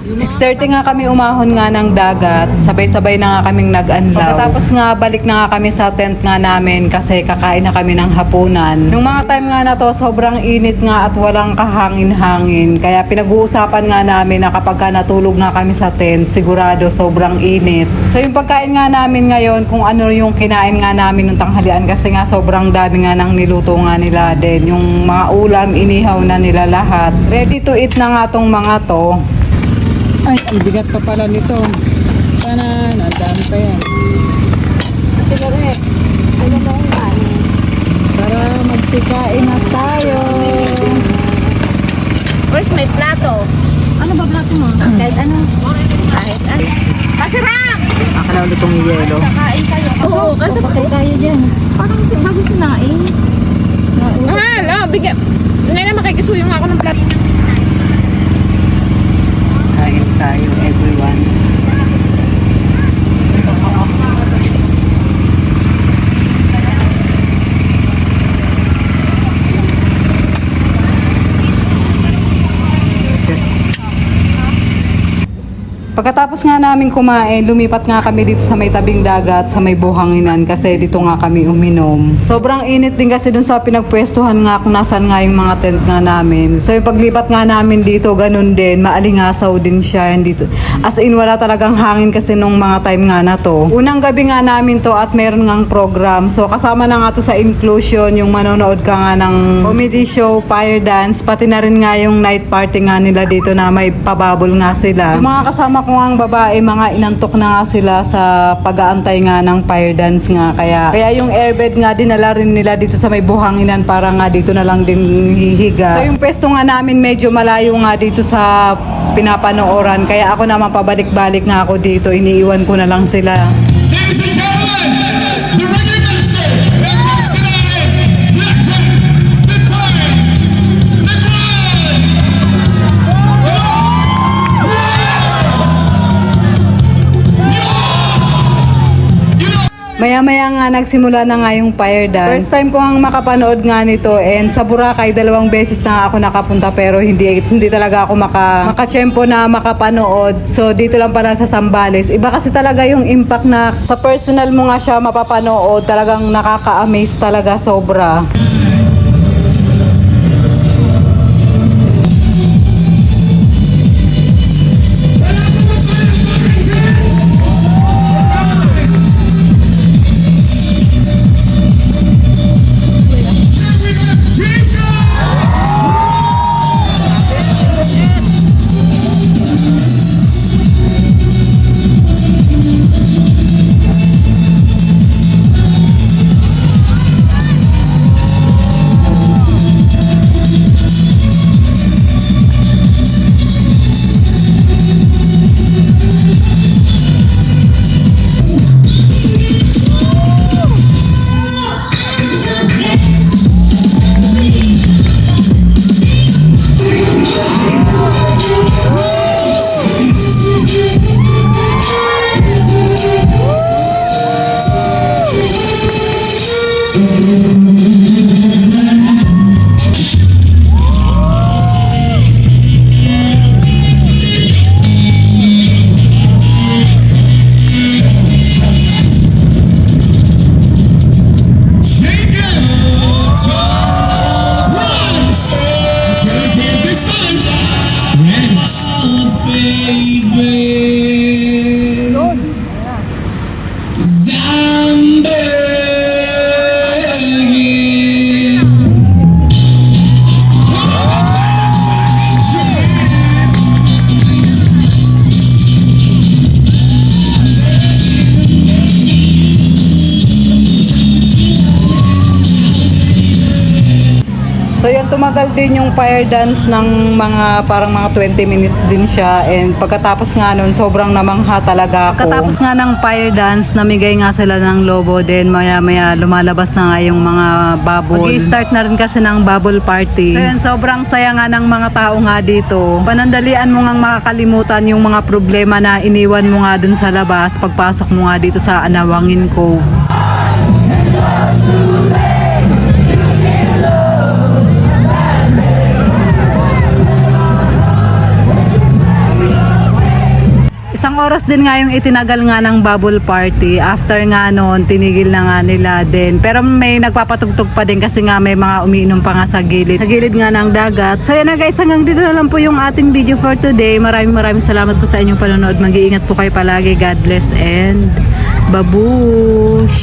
6:30 nga kami umahon nga ng dagat, sabay-sabay na nga kaming nag-anlaw. Pagkatapos nga balik na nga kami sa tent nga namin kasi kakain na kami ng hapunan. Nung mga time nga na to, sobrang init nga at walang kahangin-hangin. Kaya pinag-uusapan nga namin na kapag ka natulog nga kami sa tent, sigurado sobrang init. So yung pagkain nga namin ngayon, kung ano yung kinain nga namin nung tanghalian kasi nga sobrang dami nga nang niluto nga nila din. Yung mga ulam, inihaw na nila lahat. Ready to eat na nga tong mga to. Ay, ang bigat pa pala nito. Sana, nandaan pa yan. Para magsikain na tayo. First, may plato. Ano ba plato mo? Kahit ano? Kahit ano. Masarap! Akala ulit itong yelo. Kakain kayo. Oo, kasi bakit tayo dyan? Parang bago sinain. Mahal, bigyan. Ngayon na makikisuyo nga ako ng plato. Kain tayo, everyone. Pagkatapos nga namin kumain, lumipat nga kami dito sa may tabing dagat, sa may buhanginan kasi dito nga kami uminom. Sobrang init din kasi dun sa pinagpwestuhan nga kung nasan nga yung mga tent nga namin. So yung paglipat nga namin dito, ganun din, maalingasaw din siya. Dito. As in, wala talagang hangin kasi nung mga time nga na to. Unang gabi nga namin to at meron ngang program. So kasama na nga to sa inclusion, yung manonood ka nga ng comedy show, fire dance, pati na rin nga yung night party nga nila dito na may pababol nga sila. Yung mga kasama ko nga ang babae, mga inantok na nga sila sa pag-aantay nga ng fire dance nga. Kaya yung airbed nga dinala rin nila dito sa may buhanginan para nga dito na lang din hihiga. So yung pwesto nga namin medyo malayo nga dito sa pinapanooran. Kaya ako naman pabalik-balik nga ako dito. Iniiwan ko na lang sila. Ladies and gentlemen, the reggae master, Black Jack, the time, the grind. Maya-maya nga nagsimula na nga yung fire dance. First time ko ang makapanood nga nito and sa Boracay 2 beses na ako nakapunta pero hindi talaga ako makachempo na makapanood. So dito lang pala sa Zambales. Iba kasi talaga yung impact na sa personal mo nga siya mapapanood. Talagang nakaka-amaze talaga sobra. So yun, tumagal din yung fire dance ng parang mga 20 minutes din siya. And pagkatapos nga nun, sobrang namangha talaga ako. Pagkatapos nga ng fire dance, namigay nga sila ng lobo. Then maya-maya lumalabas na nga yung mga bubble. Mag-i-start na rin kasi ng bubble party. So yun, sobrang saya nga ng mga tao nga dito. Panandalian mo nga makakalimutan yung mga problema na iniwan mo nga dun sa labas pagpasok mo nga dito sa Anawangin Cove. Isang oras din nga yung itinagal nga ng bubble party. After nga noon, tinigil na nga nila din. Pero may nagpapatugtog pa din kasi nga may mga umiinom pa nga sa gilid. Sa gilid nga ng dagat. So yan na guys, hanggang dito na lang po yung ating video for today. Maraming salamat po sa inyong panonood. Mag-iingat po kayo palagi. God bless and babush!